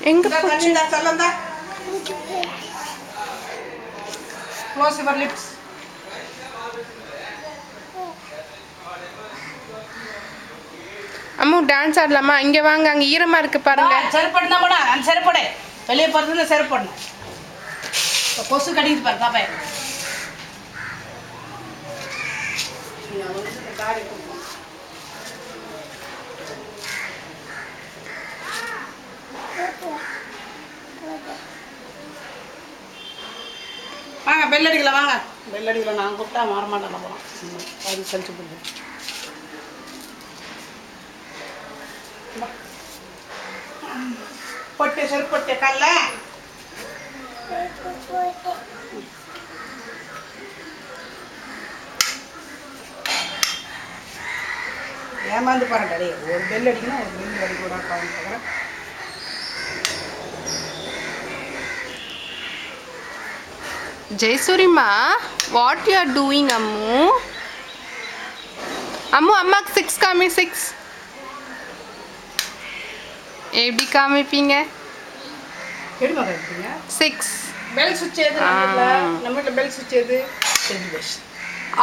எங்க போச்சு சொல்லந்தா close your lips Ammu dance ஆடலாமா இங்க வாங்க அங்க ஈரமா இருக்கு பாருங்க செருப்படு தான் போடா அந்த செருப்படு வெளியே போறதுல செருப்படணும் கொசு கடிக்குது பாரு பாப்பா வாங்க பெல் அடிக்கல வாங்க பெல் அடிக்கல நான் கூப்பிட்டா மாறமாட்டேன் போகிறோம் அது செலுத்து போடுது பொட்டு செருப்பு பொட்டு கல்ல ஏமாந்து பாருங்க டே ஒரு பெல் அடிக்கணும் ஒரு பெல் அடிக்கூட பாருங்க ஜெயசூரிமா what you are doing Ammu Ammu அம்மாக்கு 6 காமி 6 எப்படி காமிப்பீங்க எடுமா காமிப்பீங்க 6 பெல் சுவிட்ச் எது நம்ம வீட்டில் பெல் சுவிட்ச் எது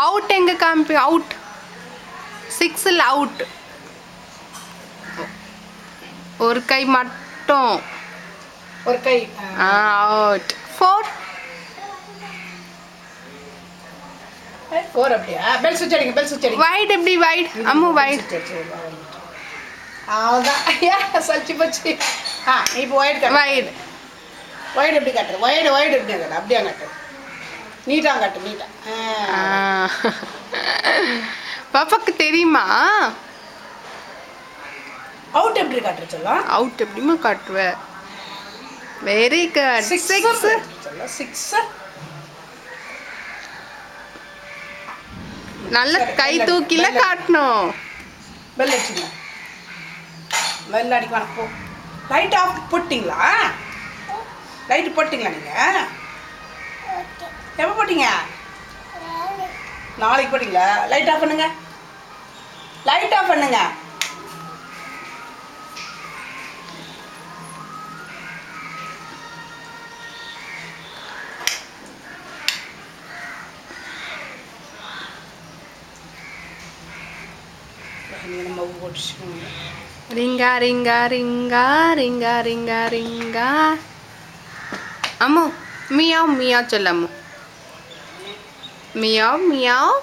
அவுட் எங்க காமிப்பி அவுட் 6 அவுட் ஒரு கை மட்டும் ஒரு கை அவுட் 4 அப்படியா பெல் சுவிட்ச் அடிங்க பெல் சுவிட்ச் அடிங்க வைட் எப்படி வைட் அம்மு வைட் அவ்வளோதான் சலிச்சு போச்சு இப்போ ஒயிட் வைட் ஒயிட் எப்படி காட்டுறது ஒயிட் எப்படி காட்டு அப்படியே காட்டு நீட்டாக காட்டு நீட்டாக பாப்பாக்கு தெரியுமா அவுட் எப்படி காட்டுற சொல்லலாம் அவுட் எப்படிமா காட்டுவ வெரி குட் 6 6 நல்ல கை தூக்கில காட்டணும் பெல் அடிச்சுங்க பெல் அடிக்க வேணாம் போ லைட் ஆஃப் போட்டிங்களா லைட் போட்டிங்களா நீங்கள் எப்போ போட்டிங்க நாளைக்கு போட்டிங்களா லைட் ஆஃப் பண்ணுங்க லைட் ஆஃப் பண்ணுங்க ரிங்கா ரிங்கா ரிங்கா ரிங்கா ரிங்கா ரிங்கா அம்மு மியாவ் மியாவ் சொல்ல அம்மு மியாவ் மியாவ்